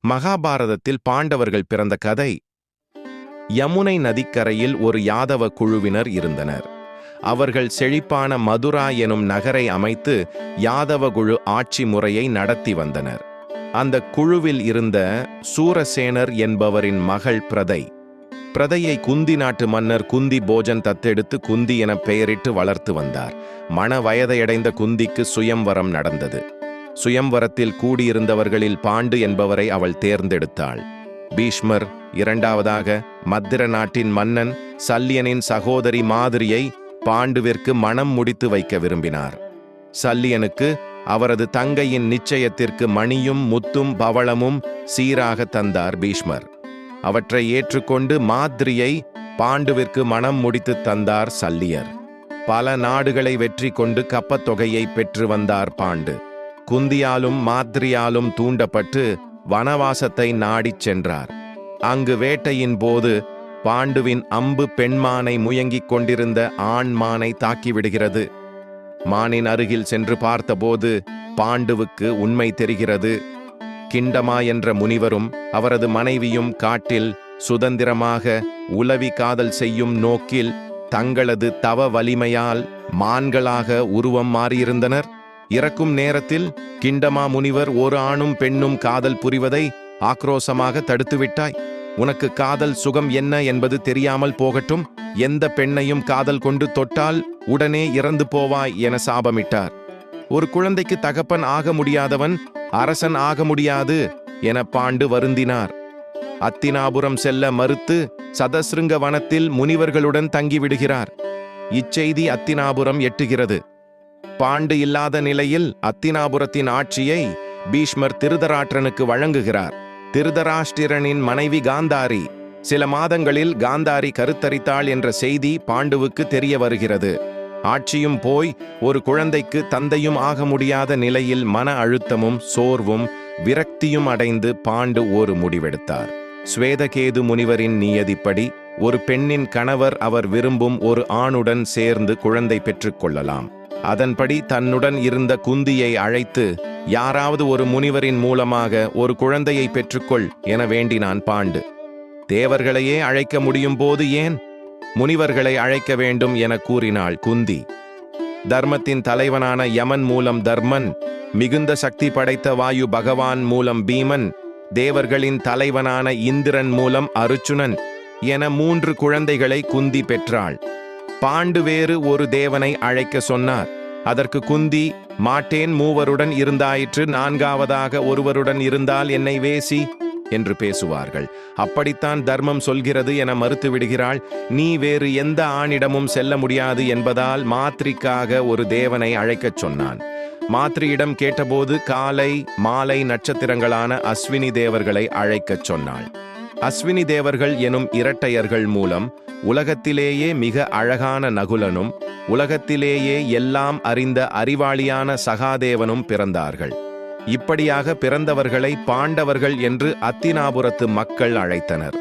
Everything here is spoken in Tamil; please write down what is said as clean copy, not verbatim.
மகாபாரதத்தில் பாண்டவர்கள் பிறந்த கதை. யமுனை நதிக்கரையில் ஒரு யாதவ குழுவினர் இருந்தனர். அவர்கள் செழிப்பான மதுரா எனும் நகரை அமைத்து யாதவ குழு ஆட்சி முறையை நடத்தி வந்தனர். அந்த குழுவில் இருந்த சூரசேனர் என்பவரின் மகள் பிரதை. பிரதையை குந்தி நாட்டு மன்னர் குந்தி போஜன் தத்தெடுத்து குந்தி என பெயரிட்டு வளர்த்து வந்தார். மண வயதையடைந்த குந்திக்கு சுயம்வரம் நடந்தது. சுயம்வரத்தில் கூடியிருந்தவர்களில் பாண்டு என்பவரை அவள் தேர்ந்தெடுத்தாள். பீஷ்மர், இரண்டாவதாக மத்திர நாட்டின் மன்னன் சல்லியனின் சகோதரி மாதிரியை பாண்டுவிற்கு மணம் முடித்து வைக்க விரும்பினார். சல்லியனுக்கு அவரது தங்கையின் நிச்சயத்திற்கு மணியும் முத்தும் பவளமும் சீராக தந்தார் பீஷ்மர். அவற்றை ஏற்றுக்கொண்டு மாதிரியை பாண்டுவிற்கு மணம் முடித்து தந்தார் சல்லியர். பல நாடுகளை வெற்றி கொண்டு கப்பத்தொகையை பெற்று வந்தார் பாண்டு. குந்தியாலும் மாதிரியாலும் தூண்டப்பட்டு வனவாசத்தை நாடிச் சென்றார். அங்கு வேட்டையின் போது பாண்டுவின் அம்பு பெண்மானை முயங்கிக் கொண்டிருந்த ஆண் மானை தாக்கிவிடுகிறது. மானின் அருகில் சென்று பார்த்தபோது பாண்டுவுக்கு உண்மை தெரிகிறது. கிண்டமா என்ற முனிவரும் அவரது மனைவியும் காட்டில் சுதந்திரமாக உலவி காதல் செய்யும் நோக்கில் தங்களது தவ வலிமையால் மான்களாக உருவம் மாறியிருந்தனர். இறக்கும் நேரத்தில் கிண்டமா முனிவர் ஒரு ஆணும் பெண்ணும் காதல் புரிவதை ஆக்ரோசமாக தடுத்துவிட்டாய். உனக்கு காதல் சுகம் என்ன என்பது தெரியாமல் போகட்டும். எந்த பெண்ணையும் காதல் கொண்டு தொட்டால் உடனே இறந்து போவாய் என சாபமிட்டார். ஒரு குழந்தைக்கு தகப்பன் ஆக முடியாதவன் அரசன் ஆக முடியாது என பாண்டு வருந்தினார். அத்தினாபுரம் செல்ல மறுத்து சதசிருங்க வனத்தில் முனிவர்களுடன் தங்கிவிடுகிறார். இச்செய்தி அத்தினாபுரம் எட்டுகிறது. பாண்டு இல்லாத நிலையில் அத்தினாபுரத்தின் ஆட்சியை பீஷ்மர் திருதராஷ்டிரனுக்கு வழங்குகிறார். திருதராஷ்டிரனின் மனைவி காந்தாரி. சில மாதங்களில் காந்தாரி கருத்தரித்தாள் என்ற செய்தி பாண்டுவுக்கு தெரிய வருகிறது. ஆட்சியும் போய் ஒரு குழந்தைக்கு தந்தையும் ஆக முடியாத நிலையில் மன அழுத்தமும் சோர்வும் விரக்தியும் அடைந்து பாண்டு ஒரு முடிவெடுத்தார். ஸ்வேதகேது முனிவரின் நியதிப்படி ஒரு பெண்ணின் கணவர் அவர் விரும்பும் ஒரு ஆணுடன் சேர்ந்து குழந்தை பெற்றுக்கொள்ளலாம். அதன்படி தன்னுடன் இருந்த குந்தியை அழைத்து யாராவது ஒரு முனிவரின் மூலமாக ஒரு குழந்தையை பெற்றுக்கொள் என வேண்டினான் பாண்டு. தேவர்களையே அழைக்க முடியும் போது ஏன் முனிவர்களை அழைக்க வேண்டும் என கூறினாள் குந்தி. தர்மத்தின் தலைவனான யமன் மூலம் தர்மன், மிகுந்த சக்தி படைத்த வாயு பகவான் மூலம் பீமன், தேவர்களின் தலைவனான இந்திரன் மூலம் அருச்சுனன் என 3 குழந்தைகளை குந்தி பெற்றாள். பாண்டு வேறு ஒரு தேவனை அழைக்க சொன்னார். அதற்கு குந்தி, மாட்டேன், மூவருடன் இருந்தாயிற்று, 4ஆவதாக ஒருவருடன் இருந்தால் என்னை வேசி என்று பேசுவார்கள். அப்படித்தான் தர்மம் சொல்கிறது என மறுத்துவிடுகிறாள். நீ வேறு எந்த ஆணிடமும் செல்ல முடியாது என்பதால் மாத்ரிக்காக ஒரு தேவனை அழைக்கச் சொன்னான். மாத்ரியிடம் கேட்டபோது காலை மாலை நட்சத்திரங்களான அஸ்வினி தேவர்களை அழைக்கச் சொன்னாள். அஸ்வினி தேவர்கள் எனும் இரட்டையர்கள் மூலம் உலகத்திலேயே மிக அழகான நகுலனும் உலகத்திலேயே எல்லாம் அறிந்த அறிவாளியான சகாதேவனும் பிறந்தார்கள். இப்படியாக பிறந்தவர்களை பாண்டவர்கள் என்று அத்தினாபுரத்து மக்கள் அழைத்தனர்.